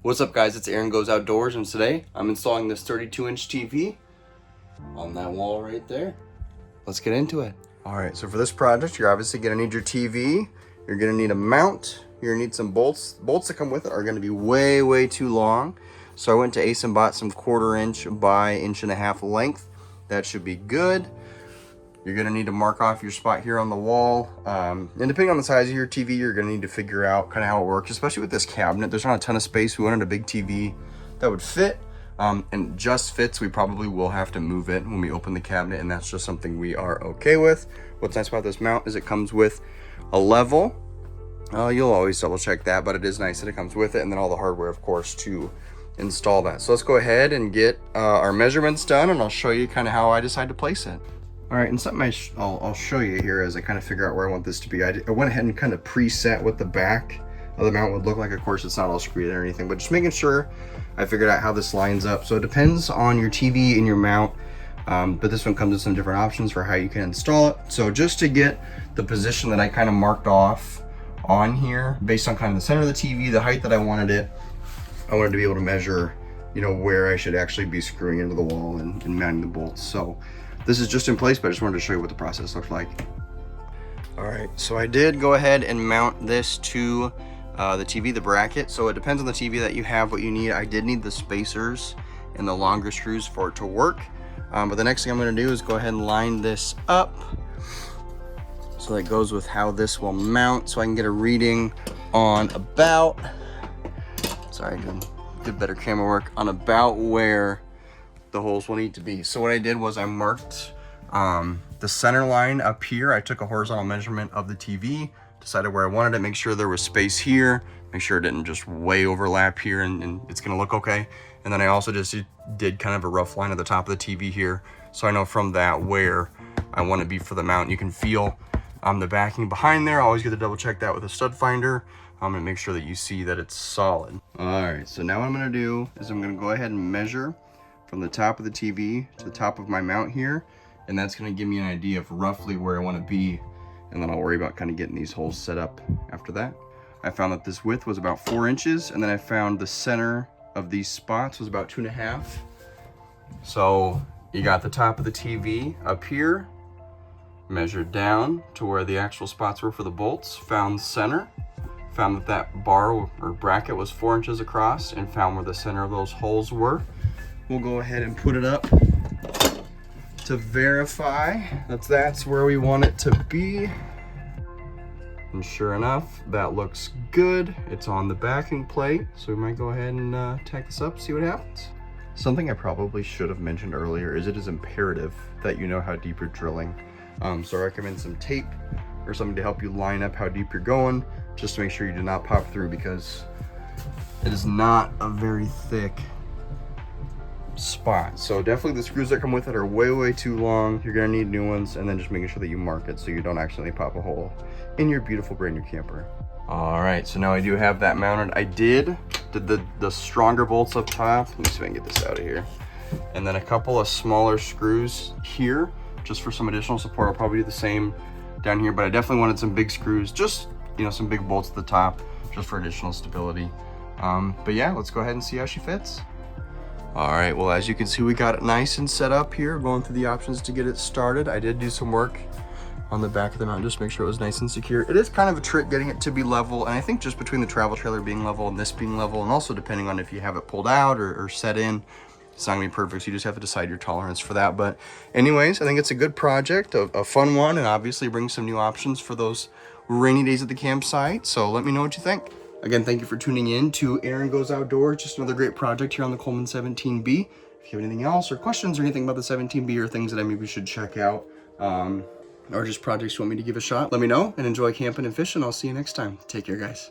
What's up guys, it's Aaron Goes Outdoors, and today I'm installing this 32-inch TV on that wall right there. Let's get into it. All right, so for this project, you're obviously gonna need your TV, you're gonna need a mount, you're gonna need some bolts. Bolts that come with it are gonna be way too long. So I went to Ace and bought some 1/4 inch by 1.5 inch length. That should be good. You're gonna need to mark off your spot here on the wall. And depending on the size of your TV, you're gonna need to figure out kind of how it works, especially with this cabinet. There's not a ton of space. We wanted a big TV that would fit, and just fits. We probably will have to move it when we open the cabinet, and that's just something we are okay with. What's nice about this mount is it comes with a level. You'll always double check that, but it is nice that it comes with it, and then all the hardware, of course, to install that. So let's go ahead and get our measurements done, and I'll show you kind of how I decide to place it. All right, and something I'll show you here as I kind of figure out where I want this to be. I went ahead and kind of preset what the back of the mount would look like. Of course, it's not all screwed in or anything, but just making sure I figured out how this lines up. So it depends on your TV and your mount, but this one comes with some different options for how you can install it. So just to get the position that I kind of marked off on here, based on kind of the center of the TV, the height that I wanted to be able to measure, you know, where I should actually be screwing into the wall and mounting the bolts. So this is just in place, but I just wanted to show you what the process looks like. All right, so I did go ahead and mount this to the TV, the bracket. So it depends on the TV that you have, what you need. I did need the spacers and the longer screws for it to work. But the next thing I'm gonna do is go ahead and line this up so that goes with how this will mount, so I can get a reading on about, sorry, did better camera work, on about where the holes will need to be. So what I did was I marked the center line up here. I took a horizontal measurement of the TV, decided where I wanted it, make sure there was space here, make sure it didn't just way overlap here, and it's gonna look okay. And then I also just did kind of a rough line at the top of the TV here, so I know from that where I want to be for the mount. You can feel the backing behind there. I always get to double check that with a stud finder and make sure that you see that it's solid. All right, so now what I'm gonna do is I'm gonna go ahead and measure from the top of the TV to the top of my mount here, and that's going to give me an idea of roughly where I want to be, and then I'll worry about kind of getting these holes set up after that. I found that this width was about 4 inches, and then I found the center of these spots was about 2.5. So you got the top of the TV up here, measured down to where the actual spots were for the bolts, found center, found that that bar or bracket was 4 inches across, and found where the center of those holes were. We'll go ahead and put it up to verify that that's where we want it to be. And sure enough, that looks good. It's on the backing plate, so we might go ahead and tack this up, see what happens. Something I probably should have mentioned earlier is it is imperative that you know how deep you're drilling. So I recommend some tape or something to help you line up how deep you're going, just to make sure you do not pop through, because it is not a very thick spot. So definitely the screws that come with it are way too long. You're gonna need new ones, and then just making sure that you mark it so you don't accidentally pop a hole in your beautiful brand new camper. All right, so now I do have that mounted. I did the stronger bolts up top. Let me see if I can get this out of here, and then a couple of smaller screws here just for some additional support. I'll probably do the same down here, but I definitely wanted some big screws, just, you know, some big bolts at the top just for additional stability. But yeah, let's go ahead and see how she fits. All right, well, as you can see, we got it nice and set up here, going through the options to get it started. I did do some work on the back of the mount just to make sure it was nice and secure. It is kind of a trick getting it to be level, and I think just between the travel trailer being level and this being level, and also depending on if you have it pulled out or set in, it's not gonna be perfect, so you just have to decide your tolerance for that. But anyways, I think it's a good project, a fun one, and obviously brings some new options for those rainy days at the campsite. So let me know what you think. Again, thank you for tuning in to Aaron Goes Outdoors, just another great project here on the Coleman 17B. If you have anything else or questions or anything about the 17B or things that I maybe should check out, or just projects you want me to give a shot, let me know, and enjoy camping and fishing. I'll see you next time. Take care, guys.